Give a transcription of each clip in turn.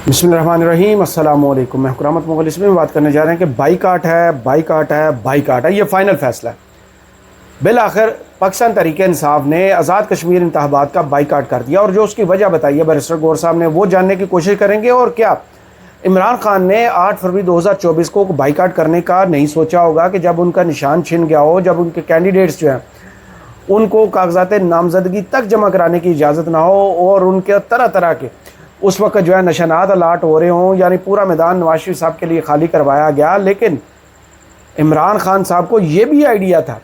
बिस्मिल्लाहिर्रहमानिर्रहीम। अस्सलाम वालेकुम। मैं हुकूमत मुग़ल इसमें बात करने जा रहे हैं कि बाइकाट है, ये फ़ाइनल फ़ैसला है। बिल आखिर पाकिस्तान तहरीक इंसाफ ने आज़ाद कश्मीर इंतखाबात का बाइकाट कर दिया, और जो उसकी वजह बताई है बैरिस्टर गौर साहब ने, वो जानने की कोशिश करेंगे। और क्या इमरान खान ने 8 फरवरी 2024 को बाइकाट करने का नहीं सोचा होगा कि जब उनका निशान छिन गया हो, जब उनके कैंडिडेट्स जो हैं उनको कागजात नामजदगी तक जमा कराने की इजाज़त ना हो, और उनके तरह तरह के उस वक्त जो है निशानात अलाट हो रहे हों, यानी पूरा मैदान नवाज शरीफ साहब के लिए खाली करवाया गया। लेकिन इमरान खान साहब को ये भी आइडिया था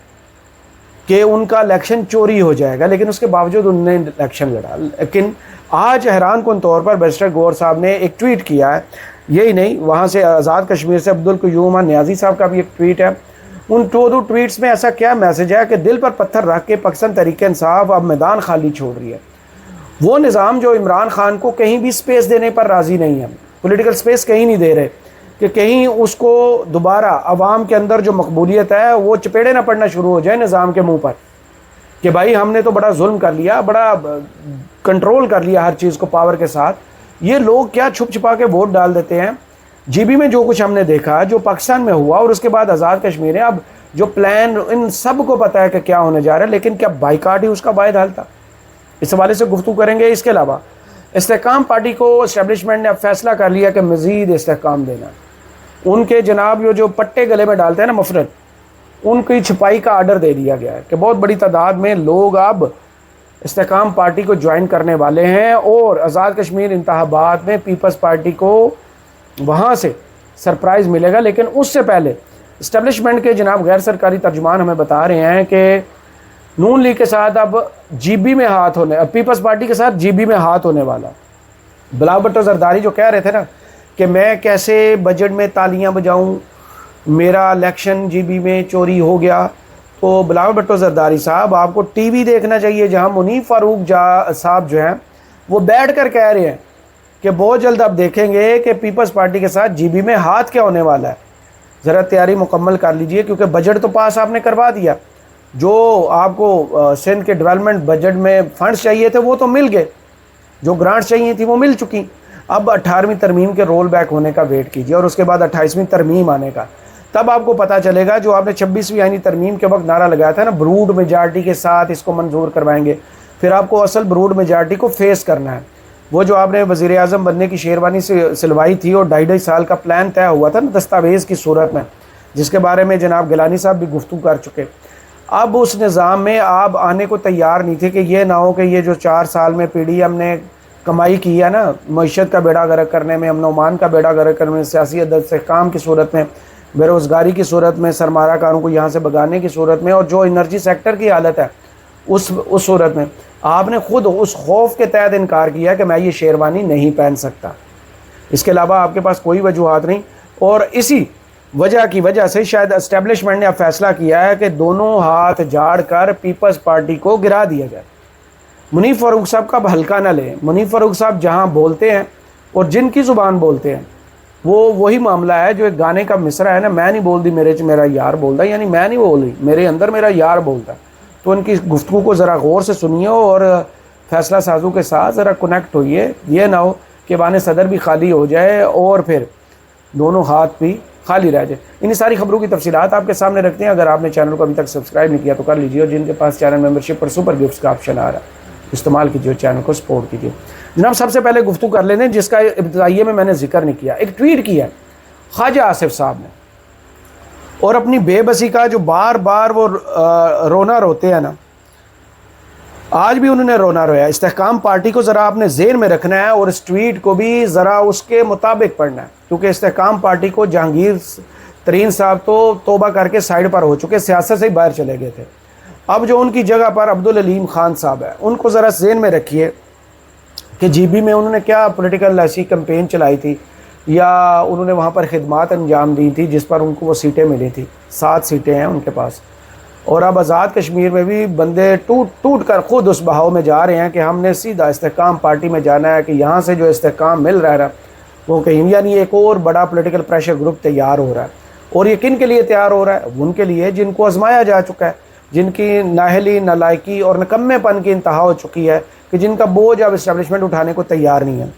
कि उनका इलेक्शन चोरी हो जाएगा, लेकिन उसके बावजूद उन्होंने इलेक्शन लड़ा। लेकिन आज हैरान कुन तौर पर बैरिस्टर गौर साहब ने एक ट्वीट किया है। यही नहीं, वहाँ से आज़ाद कश्मीर से अब्दुल क़य्यूम नियाज़ी साहब का भी एक ट्वीट है। उन दो ट्वीट्स में ऐसा क्या मैसेज है कि दिल पर पत्थर रख के पाकिस्तान तहरीक इंसाफ अब मैदान खाली छोड़ रही है। वो निज़ाम जो इमरान खान को कहीं भी स्पेस देने पर राज़ी नहीं है, पॉलिटिकल स्पेस कहीं नहीं दे रहे कि कहीं उसको दोबारा अवाम के अंदर जो मकबूलियत है वो चपेड़े ना पड़ना शुरू हो जाए निज़ाम के मुंह पर कि भाई हमने तो बड़ा जुल्म कर लिया, बड़ा कंट्रोल कर लिया हर चीज़ को पावर के साथ। ये लोग क्या छुप छुपा के वोट डाल देते हैं। जीबी में जो कुछ हमने देखा, जो पाकिस्तान में हुआ, और उसके बाद आज़ाद कश्मीर है, अब जो प्लान इन सब को पता है कि क्या होने जा रहा है, लेकिन क्या बाइकाट ही उसका बायद हल था? इस हवाले से गुफ्तगू करेंगे। इसके अलावा इस्तेहकाम पार्टी को इस्टेब्लिशमेंट ने अब फैसला कर लिया कि मज़ीद इस्तेहकाम देना। उनके जनाब जो पट्टे गले में डालते हैं ना मफरत, उनकी छपाई का आर्डर दे दिया गया है कि बहुत बड़ी तादाद में लोग अब इस्तेहकाम पार्टी को ज्वाइन करने वाले हैं, और आज़ाद कश्मीर इंतखाबात में पीपल्स पार्टी को वहाँ से सरप्राइज़ मिलेगा। लेकिन उससे पहले इस्टेब्लिशमेंट के जनाब गैर सरकारी तर्जुमान हमें बता रहे हैं कि नून लीग के साथ अब जीबी में हाथ होने, पीपल्स पार्टी के साथ जीबी में हाथ होने वाला। बिलावल भुट्टो जरदारी जो कह रहे थे ना कि मैं कैसे बजट में तालियां बजाऊं, मेरा इलेक्शन जीबी में चोरी हो गया, तो बिलावल भुट्टो जरदारी साहब आपको टीवी देखना चाहिए, जहां मुनीफ फारूक साहब जो हैं वो बैठ कर कह रहे हैं कि बहुत जल्द आप देखेंगे कि पीपल्स पार्टी के साथ जीबी में हाथ क्या होने वाला है। ज़रा तैयारी मुकम्मल कर लीजिए, क्योंकि बजट तो पास आपने करवा दिया। जो आपको सिंध के डेवलपमेंट बजट में फंड्स चाहिए थे वो तो मिल गए, जो ग्रांट्स चाहिए थी वो मिल चुकी। अब 18वीं तरमीम के रोल बैक होने का वेट कीजिए, और उसके बाद 28वीं तरमीम आने का, तब आपको पता चलेगा। जो आपने 26वीं आईनी तरमीम के वक्त नारा लगाया था ना, ब्रूड मेजॉरिटी के साथ इसको मंजूर करवाएंगे, फिर आपको असल ब्रूड मेजॉरिटी को फेस करना है। वो जो आपने वज़ीर आज़म बनने की शेरवानी से सिलवाई थी, और 2.5 साल का प्लान तय हुआ था ना दस्तावेज़ की सूरत में, जिसके बारे में जनाब गिलानी साहब भी गुफ्तगू कर चुके। अब उस निज़ाम में आप आने को तैयार नहीं थे कि ये ना हो कि ये जो 4 साल में PDM ने कमाई की है ना, मईशत का बेड़ा गर्क करने में, अमन ओमान का बेड़ा गर्क करने में, सियासी इस्तेहकाम की सूरत में, बेरोज़गारी की सूरत में, सरमाराकारों को यहाँ से भगाने की सूरत में, और जो एनर्जी सेक्टर की हालत है उस सूरत में, आपने खुद उस खौफ के तहत इनकार किया कि मैं ये शेरवानी नहीं पहन सकता। इसके अलावा आपके पास कोई वजूहात नहीं, और इसी वजह की वजह से शायद एस्टेब्लिशमेंट ने अब फैसला किया है कि दोनों हाथ झाड़ कर पीपल्स पार्टी को गिरा दिया जाए। मुनीफ फारूक साहब का अब हल्का ना लें। मुनीफ फारूक साहब जहां बोलते हैं और जिनकी ज़ुबान बोलते हैं वो वही मामला है जो एक गाने का मिसरा है ना, मैं नहीं बोलती मेरा यार बोलता, यानी मैं नहीं बोल रही, मेरे अंदर मेरा यार बोलता। तो उनकी गुफ्तगू को ज़रा गौर से सुनिए और फैसला साजों के साथ ज़रा कनेक्ट होइए। ये ना हो कि बाने सदर भी खाली हो जाए और फिर दोनों हाथ भी खाली रह जाए। इन सारी खबरों की तफसीलात आपके सामने रखते हैं। अगर आपने चैनल को अभी तक सब्सक्राइब नहीं किया तो कर लीजिए, और जिनके पास चैनल मेंबरशिप पर सुपर गिफ्ट्स का ऑप्शन आ रहा है इस्तेमाल कीजिए, चैनल को सपोर्ट कीजिए। जनाब सबसे पहले गुफ्तगू कर लेते हैं जिसका इब्तिदाइये में मैंने जिक्र नहीं किया। एक ट्वीट किया ख्वाजा आसिफ साहब ने, और अपनी बेबसी का जो बार बार वो रोना रोते हैं ना, आज भी उन्होंने रोना रोया। इस्तेहकाम पार्टी को ज़रा आपने ज़हन में रखना है, और इस ट्वीट को भी ज़रा उसके मुताबिक पढ़ना है, क्योंकि इस्तेहकाम पार्टी को जहांगीर तरीन साहब तो तौबा करके साइड पर हो चुके, सियासत से ही बाहर चले गए थे। अब जो उनकी जगह पर अब्दुल अलीम खान साहब है, उनको ज़रा ज़हन में रखिए कि जीबी में उन्होंने क्या पॉलिटिकल ऐसी कैंपेन चलाई थी, या उन्होंने वहाँ पर खिदमात अंजाम दी थी जिस पर उनको वो सीटें मिली थी। 7 सीटें हैं उनके पास, और अब आज़ाद कश्मीर में भी बंदे टूट कर खुद उस बहाव में जा रहे हैं कि हमने सीधा इस्तेहकाम पार्टी में जाना है, कि यहाँ से जो इस्तेहकाम मिल रहा है वो कहीं, यानी एक और बड़ा पॉलिटिकल प्रेशर ग्रुप तैयार हो रहा है। और ये किन के लिए तैयार हो रहा है? उनके लिए जिनको आजमाया जा चुका है, जिनकी नाहली, नालायकी और नकम्मेपन की इंतहा हो चुकी है, कि जिनका बोझ अब इस्टेब्लिशमेंट उठाने को तैयार नहीं है।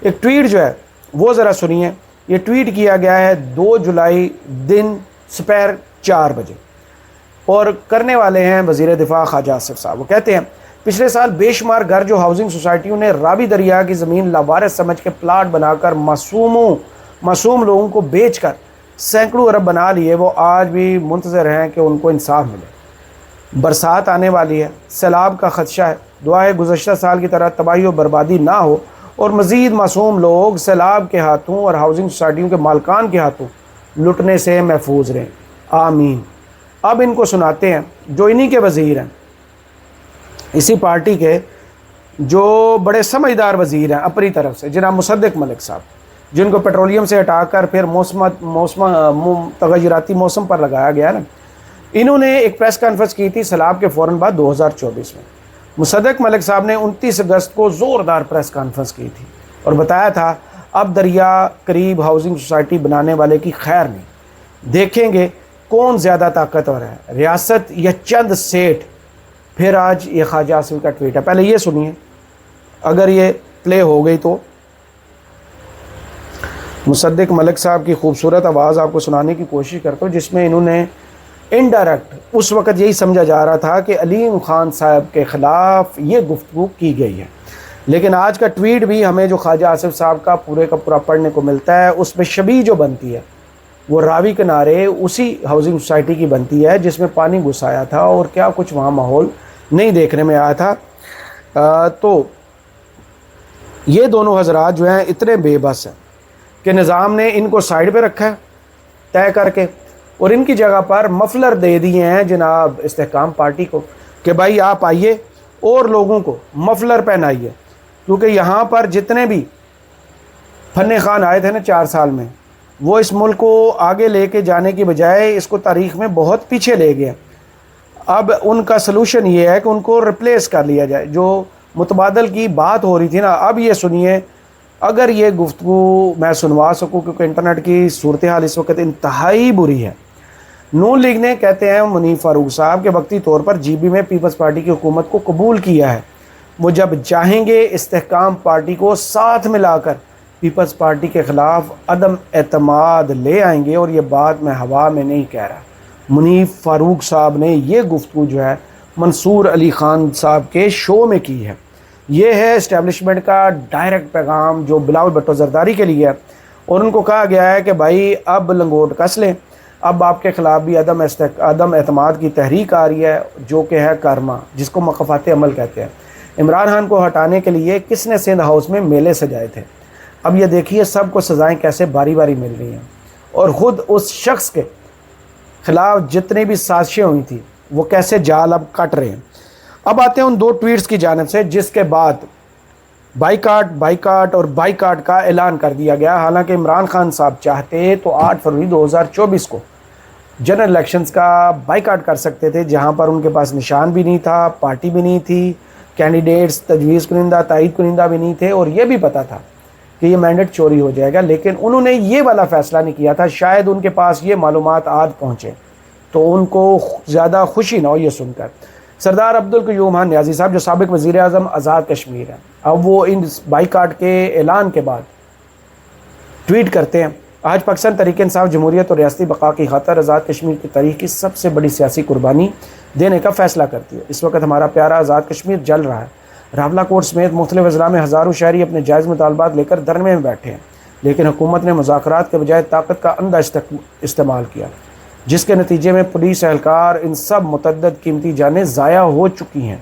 एक ट्वीट जो है وہ ذرا سنیے. یہ ٹویٹ کیا گیا ہے 2 جولائی دن سپہر 4 بجے اور کرنے والے ہیں وزیر دفاع خواجہ آصف صاحب. وہ کہتے ہیں پچھلے سال بے شمار گھر جو ہاؤسنگ سوسائٹیوں نے راوی دریا کی زمین لاوارث سمجھ کے پلاٹ بنا کر معصوم لوگوں کو بیچ کر سینکڑوں ارب بنا لیے، وہ آج بھی منتظر ہیں کہ ان کو انصاف ملے. برسات آنے والی ہے، سیلاب کا خدشہ ہے. دعا ہے گزشتہ سال کی طرح تباہی و بربادی نہ ہو اور مزید معصوم لوگ سیلاب کے ہاتھوں اور ہاؤسنگ سوسائٹیوں کے مالکان کے ہاتھوں لٹنے سے محفوظ رہیں. آمین. اب ان کو سناتے ہیں جو انہی کے وزیر ہیں، اسی پارٹی کے جو بڑے سمجھدار وزیر ہیں اپنی طرف سے، جناب مصدق ملک صاحب، جن کو پیٹرولیم سے ہٹا کر پھر تغیراتی موسم پر لگایا گیا نا. انہوں نے ایک پریس کانفرنس کی تھی سیلاب کے فوراً بعد 2024 میں. مصدق ملک صاحب نے 29 اگست کو زوردار پریس کانفرنس کی تھی اور بتایا تھا اب دریا قریب ہاؤسنگ سوسائٹی بنانے والے کی خیر نہیں، دیکھیں گے کون زیادہ طاقتور ہے، ریاست یا چند سیٹ. پھر آج یہ خواجہ آصف کا ٹویٹ ہے، پہلے یہ سنیے اگر یہ پلے ہو گئی تو. مصدق ملک صاحب کی خوبصورت آواز آپ کو سنانے کی کوشش کرتا ہوں، جس میں انہوں نے انڈائریکٹ اس وقت یہی سمجھا جا رہا تھا کہ علیم خان صاحب کے خلاف یہ گفتگو کی گئی ہے، لیکن آج کا ٹویٹ بھی ہمیں جو خواجہ آصف صاحب کا پورے کا پورا پڑھنے کو ملتا ہے، اس میں شبیہ جو بنتی ہے وہ راوی کنارے اسی ہاؤسنگ سوسائٹی کی بنتی ہے جس میں پانی گھسایا تھا اور کیا کچھ وہاں ماحول نہیں دیکھنے میں آیا تھا. تو یہ دونوں حضرات جو ہیں اتنے بے بس ہیں کہ نظام نے ان کو سائیڈ پہ رکھا ہے طے کر کے، اور ان کی جگہ پر مفلر دے دیے ہیں جناب استحکام پارٹی کو کہ بھائی آپ آئیے اور لوگوں کو مفلر پہنائیے. کیونکہ یہاں پر جتنے بھی فن خان آئے تھے نا 4 سال میں، وہ اس ملک کو آگے لے کے جانے کی بجائے اس کو تاریخ میں بہت پیچھے لے گئے. اب ان کا سلوشن یہ ہے کہ ان کو ریپلیس کر لیا جائے. جو متبادل کی بات ہو رہی تھی نا، اب یہ سنیے اگر یہ گفتگو میں سنوا سکوں، کیونکہ انٹرنیٹ کی صورتحال اس وقت انتہائی بری ہے. نون لیگ نے کہتے ہیں منیف فاروق صاحب کے وقتی طور پر جی بی میں پیپلز پارٹی کی حکومت کو قبول کیا ہے، وہ جب چاہیں گے استحکام پارٹی کو ساتھ ملا کر پیپلز پارٹی کے خلاف عدم اعتماد لے آئیں گے. اور یہ بات میں ہوا میں نہیں کہہ رہا، منیف فاروق صاحب نے یہ گفتگو جو ہے منصور علی خان صاحب کے شو میں کی ہے. یہ ہے اسٹیبلشمنٹ کا ڈائریکٹ پیغام جو بلاول بھٹو زرداری کے لیے ہے، اور ان کو کہا گیا ہے کہ بھائی اب لنگوٹ کس لیں، اب آپ کے خلاف بھی عدم اعتماد کی تحریک آ رہی ہے جو کہ ہے کارما، جس کو مقفات عمل کہتے ہیں. عمران خان کو ہٹانے کے لیے کس نے سندھ ہاؤس میں میلے سجائے تھے؟ اب یہ دیکھیے سب کو سزائیں کیسے باری باری مل رہی ہیں، اور خود اس شخص کے خلاف جتنی بھی سازشیں ہوئی تھیں وہ کیسے جال اب کٹ رہے ہیں. اب آتے ہیں ان 2 ٹویٹس کی جانب سے جس کے بعد بائیکاٹ کا اعلان کر دیا گیا. حالانکہ عمران خان صاحب چاہتے تو 8 فروری 2024 کو جنرل الیکشنز کا بائیکاٹ کر سکتے تھے، جہاں پر ان کے پاس نشان بھی نہیں تھا، پارٹی بھی نہیں تھی، کینڈیڈیٹس تجویز کنندہ تائید کنندہ بھی نہیں تھے، اور یہ بھی پتہ تھا کہ یہ مینڈیٹ چوری ہو جائے گا. لیکن انہوں نے یہ والا فیصلہ نہیں کیا تھا. شاید ان کے پاس یہ معلومات آج پہنچے تو ان کو زیادہ خوشی نہ ہو یہ سن کر. سردار عبدالقیوم خان نیازی صاحب جو سابق وزیر اعظم آزاد کشمیر ہیں، اب وہ ان بائیکاٹ کے اعلان کے بعد ٹویٹ کرتے ہیں، آج پاکستان تحریک انصاف جمہوریت اور ریاستی بقا کی خاطر آزاد کشمیر کی تاریخ کی سب سے بڑی سیاسی قربانی دینے کا فیصلہ کرتی ہے. اس وقت ہمارا پیارا آزاد کشمیر جل رہا ہے. راولہ کوٹ سمیت مختلف اضلاع میں ہزاروں شہری اپنے جائز مطالبات لے کر دھرنے میں بیٹھے ہیں، لیکن حکومت نے مذاکرات کے بجائے طاقت کا اندھا استعمال کیا، جس کے نتیجے میں پولیس اہلکار ان سب متعدد قیمتی جانیں ضائع ہو چکی ہیں.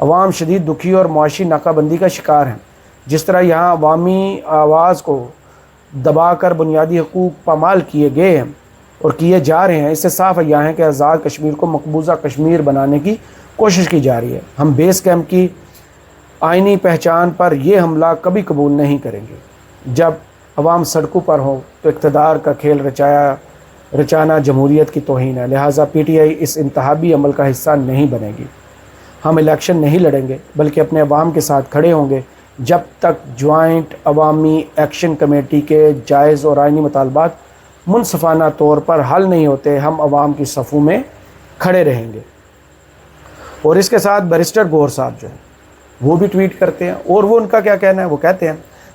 عوام شدید دکھی اور معاشی ناکہ بندی کا شکار ہیں. جس طرح یہاں عوامی آواز کو دبا کر بنیادی حقوق پامال کیے گئے ہیں اور کیے جا رہے ہیں، اس سے صاف عیاں ہے کہ آزاد کشمیر کو مقبوضہ کشمیر بنانے کی کوشش کی جا رہی ہے. ہم بیس کیمپ کی آئینی پہچان پر یہ حملہ کبھی قبول نہیں کریں گے. جب عوام سڑکوں پر ہو تو اقتدار کا کھیل رچانا جمہوریت کی توہین ہے. لہٰذا پی ٹی آئی اس انتخابی عمل کا حصہ نہیں بنے گی. ہم الیکشن نہیں لڑیں گے بلکہ اپنے عوام کے ساتھ کھڑے ہوں گے. جب تک جوائنٹ عوامی ایکشن کمیٹی کے جائز اور آئینی مطالبات منصفانہ طور پر حل نہیں ہوتے، ہم عوام کی صفوں میں کھڑے رہیں گے. اور اس کے ساتھ بیرسٹر گور صاحب جو ہیں وہ بھی ٹویٹ کرتے ہیں، اور وہ ان کا کیا کہنا ہے، وہ کہتے ہیں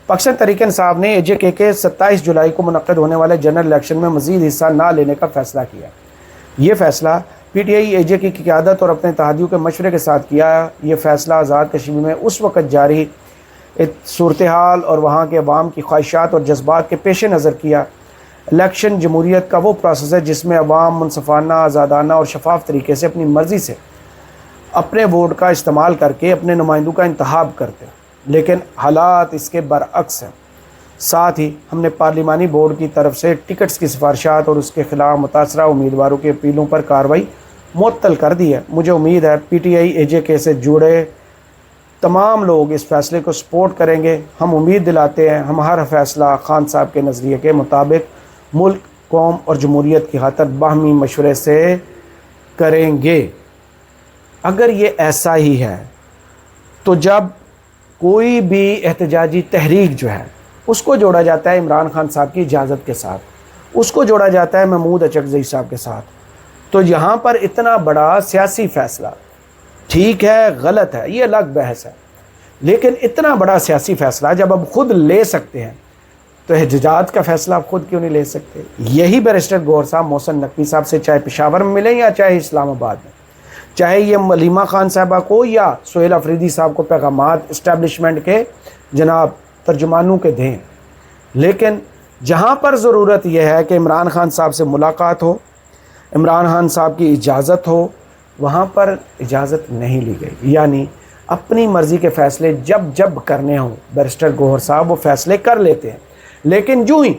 पाकिस्तान तहरीक इंसाफ ने AJK के 27 जुलाई को मुनक्किद होने वाले जनरल इलेक्शन में मज़ीद हिस्सा ना लेने का फ़ैसला किया। ये फ़ैसला PTI AJK की क़यादत और अपने इत्तेहादियों के मशवरे के साथ किया। ये फ़ैसला आज़ाद कश्मीर में उस वक़्त जारी सूरत हाल और वहाँ के अवाम की ख्वाहिशात और जज्बात के पेश नज़र किया। इलेक्शन जमहूरियत का वो प्रोसेस है जिसमें अवाम मुनसफ़ाना, आज़ादाना और शफाफ तरीके से अपनी मर्ज़ी से अपने वोट का इस्तेमाल करके अपने नुमाइंदों का इंतखाब करते हैं, लेकिन हालात इसके बरअक्स हैं। साथ ही हमने पार्लिमानी बोर्ड की तरफ से टिकट्स की सिफारिशात और उसके ख़िलाफ़ मुतासरा उम्मीदवारों के अपीलों पर कार्रवाई मुअत्तल कर दी है। मुझे उम्मीद है PTI AJK से जुड़े तमाम लोग इस फ़ैसले को सपोर्ट करेंगे। हम उम्मीद दिलाते हैं हम हर फ़ैसला खान साहब के नज़रिए के मुताबिक मुल्क, कौम और जमहूरियत की खातिर बाहमी मशवरे से करेंगे। अगर ये ऐसा ही है तो जब कोई भी एहतजाजी तहरीक जो है उसको जोड़ा जाता है इमरान खान साहब की इजाज़त के साथ, उसको जोड़ा जाता है महमूद अचकज़ई साहब के साथ, तो यहाँ पर इतना बड़ा सियासी फ़ैसला, ठीक है गलत है ये अलग बहस है, लेकिन इतना बड़ा सियासी फ़ैसला जब अब खुद ले सकते हैं तो एहतजाज का फ़ैसला आप खुद क्यों नहीं ले सकते? यही बैरिस्टर गौहर साहब मोहसिन नकवी साहब से चाहे पेशावर में मिलें या चाहे इस्लामाबाद में, चाहे ये मलीमा खान साहबा को या सोहेल अफरीदी साहब को पैगामात इस्टेब्लिशमेंट के जनाब तर्जुमानों के दें, लेकिन जहाँ पर ज़रूरत यह है कि इमरान खान साहब से मुलाकात हो, इमरान खान साहब की इजाज़त हो, वहाँ पर इजाज़त नहीं ली गई। यानी अपनी मर्ज़ी के फ़ैसले जब जब करने हों बैरिस्टर गौहर साहब वो फ़ैसले कर लेते हैं, लेकिन जो ही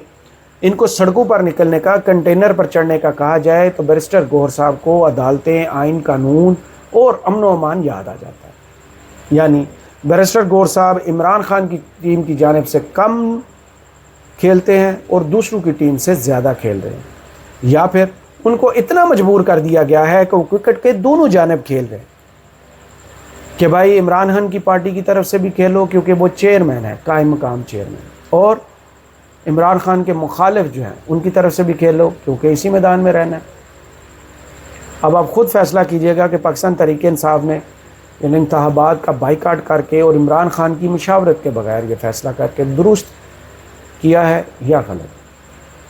इनको सड़कों पर निकलने का, कंटेनर पर चढ़ने का कहा जाए तो बैरिस्टर गौहर साहब को अदालतें, आइन, कानून और अमन व अमान याद आ जाता है। यानी बैरिस्टर गौहर साहब इमरान खान की टीम की जानिब से कम खेलते हैं और दूसरों की टीम से ज़्यादा खेल रहे हैं, या फिर उनको इतना मजबूर कर दिया गया है कि वो क्रिकेट के दोनों जानिब खेल रहे हैं कि भाई इमरान खान की पार्टी की तरफ से भी खेलो क्योंकि वो चेयरमैन है, कायम मकाम चेयरमैन, और इमरान खान के मुखालिफ जो हैं उनकी तरफ से भी खेलो क्योंकि इसी मैदान में रहना है। अब आप ख़ुद फैसला कीजिएगा कि पाकिस्तान तहरीक इंसाफ ने इन इंतखाबात का बाइकाट करके और इमरान खान की मुशावरत के बगैर ये फ़ैसला करके दुरुस्त किया है या गलत।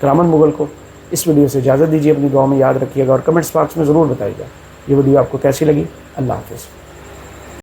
करामत मुगल को इस वीडियो से इजाज़त दीजिए, अपनी दुआ में याद रखिएगा और कमेंट्स बॉक्स में ज़रूर बताइएगा ये वीडियो आपको कैसी लगी। अल्लाह हाफ़िज़।